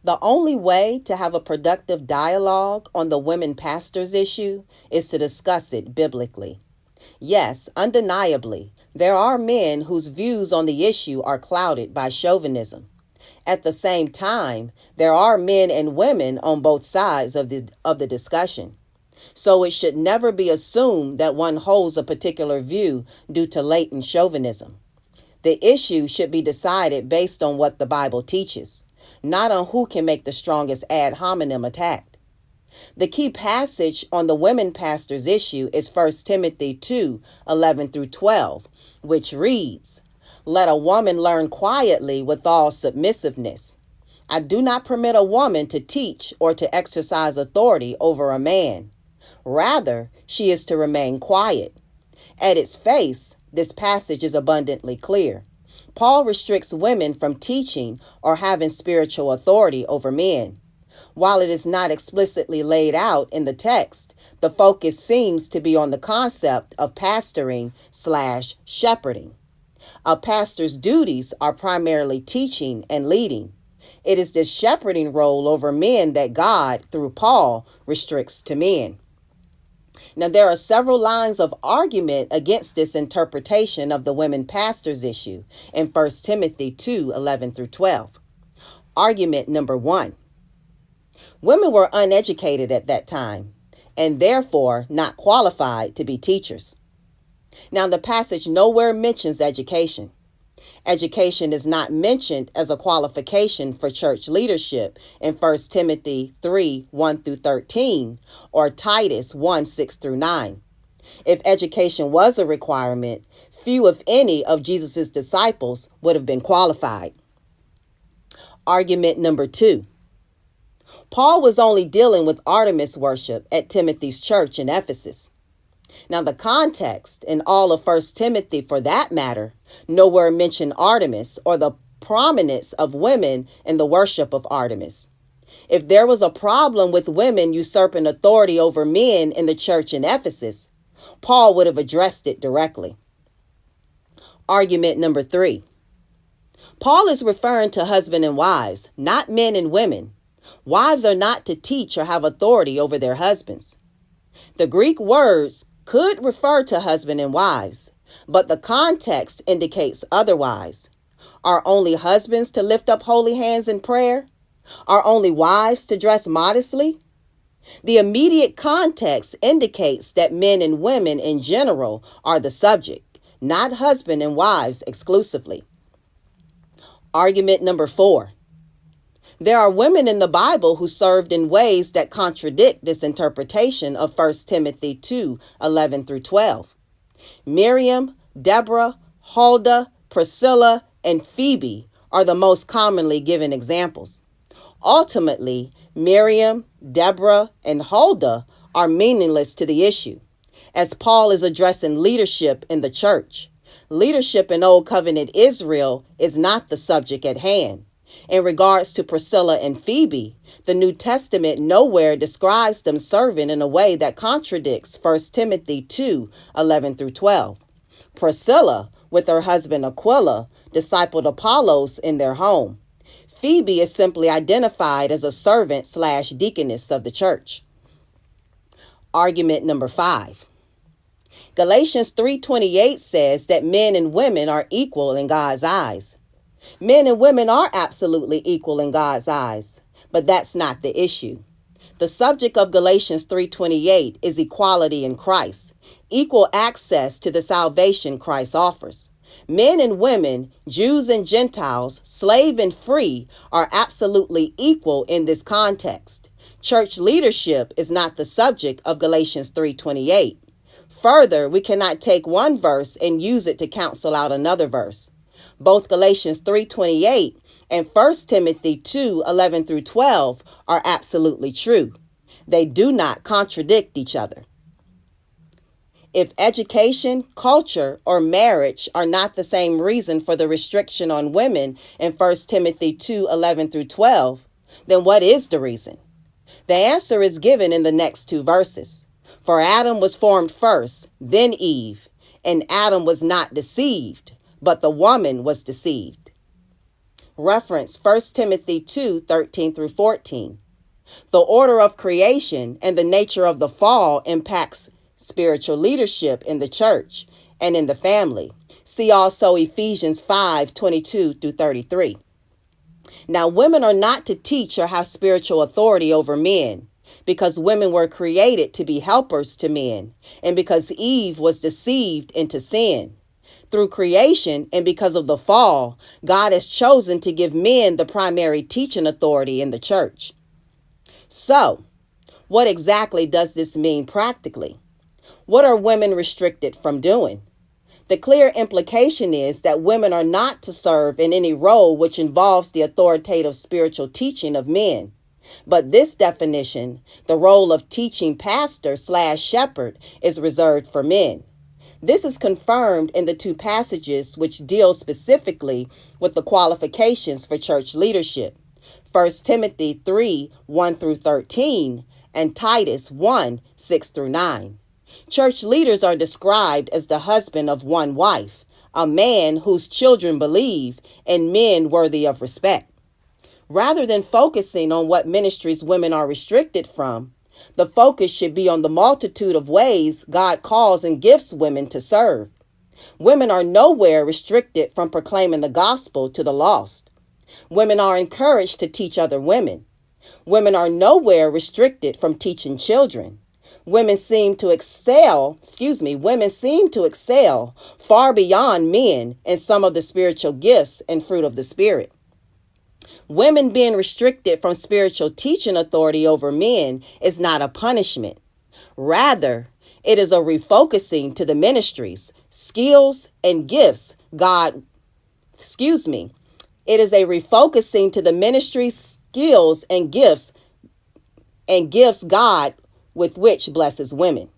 The only way to have a productive dialogue on the women pastors issue is to discuss it biblically. Yes, undeniably, there are men whose views on the issue are clouded by chauvinism. At the same time, there are men and women on both sides of the discussion. So it should never be assumed that one holds a particular view due to latent chauvinism. The issue should be decided based on what the Bible teaches, not on who can make the strongest ad hominem attack. The key passage on the women pastors issue is 1 Timothy 2:11-12, which reads, "Let a woman learn quietly with all submissiveness. I do not permit a woman to teach or to exercise authority over a man. Rather, she is to remain quiet." At its face, this passage is abundantly clear. Paul restricts women from teaching or having spiritual authority over men. While it is not explicitly laid out in the text, the focus seems to be on the concept of pastoring/shepherding. A pastor's duties are primarily teaching and leading. It is this shepherding role over men that God, through Paul, restricts to men. Now, there are several lines of argument against this interpretation of the women pastors issue in 1 Timothy 2:11-12. Argument number 1. Women were uneducated at that time and therefore not qualified to be teachers. Now, the passage nowhere mentions education. Education is not mentioned as a qualification for church leadership in 1 Timothy 3:1-13 or Titus 1:6-9. If education was a requirement, few, if any, of Jesus' disciples would have been qualified. Argument number 2. Paul was only dealing with Artemis worship at Timothy's church in Ephesus. Now, the context in all of 1 Timothy, for that matter, nowhere mention Artemis or the prominence of women in the worship of Artemis. If there was a problem with women usurping authority over men in the church in Ephesus, Paul would have addressed it directly. Argument number 3. Paul is referring to husband and wives, not men and women. Wives are not to teach or have authority over their husbands. The Greek words could refer to husband and wives, but the context indicates otherwise. Are only husbands to lift up holy hands in prayer? Are only wives to dress modestly? The immediate context indicates that men and women in general are the subject, not husband and wives exclusively. Argument number 4. There are women in the Bible who served in ways that contradict this interpretation of 1 Timothy 2:11-12. Miriam, Deborah, Huldah, Priscilla, and Phoebe are the most commonly given examples. Ultimately, Miriam, Deborah, and Huldah are meaningless to the issue, as Paul is addressing leadership in the church. Leadership in Old Covenant Israel is not the subject at hand. In regards to Priscilla and Phoebe, the New Testament nowhere describes them serving in a way that contradicts 1 Timothy 2:11-12. Priscilla, with her husband Aquila, discipled Apollos in their home. Phoebe is simply identified as a servant/deaconess of the church. Argument number 5. Galatians 3:28 says that men and women are equal in God's eyes. Men and women are absolutely equal in God's eyes, but that's not the issue. The subject of Galatians 3:28 is equality in Christ, equal access to the salvation Christ offers. Men and women, Jews and Gentiles, slave and free, are absolutely equal in this context. Church leadership is not the subject of Galatians 3:28. Further, we cannot take one verse and use it to cancel out another verse. Both Galatians 3:28 and 1 Timothy 2:11-12 are absolutely true. They do not contradict each other. If education, culture, or marriage are not the same reason for the restriction on women in 1 Timothy 2:11-12, then what is the reason? The answer is given in the next two verses. For Adam was formed first, then Eve, and Adam was not deceived, but the woman was deceived. Reference 1 Timothy 2:13 through 14. The order of creation and the nature of the fall impacts spiritual leadership in the church and in the family. See also Ephesians 5:22 through 33. Now, women are not to teach or have spiritual authority over men, because women were created to be helpers to men, and because Eve was deceived into sin. Through creation and because of the fall, God has chosen to give men the primary teaching authority in the church. So, what exactly does this mean practically? What are women restricted from doing? The clear implication is that women are not to serve in any role which involves the authoritative spiritual teaching of men. But this definition, the role of teaching pastor/shepherd, is reserved for men. This is confirmed in the two passages which deal specifically with the qualifications for church leadership. 1 Timothy 3:1 through 13 and Titus 1:6 through 9. Church leaders are described as the husband of one wife, a man whose children believe, and men worthy of respect. Rather than focusing on what ministries women are restricted from, the focus should be on the multitude of ways God calls and gifts women to serve. Women are nowhere restricted from proclaiming the gospel to the lost. Women are encouraged to teach other women. Women are nowhere restricted from teaching children. Women seem to excel far beyond men in some of the spiritual gifts and fruit of the Spirit. Women being restricted from spiritual teaching authority over men is not a punishment. Rather, it is a refocusing to the ministries, skills, and gifts It is a refocusing to the ministries, skills, and gifts God with which blesses women.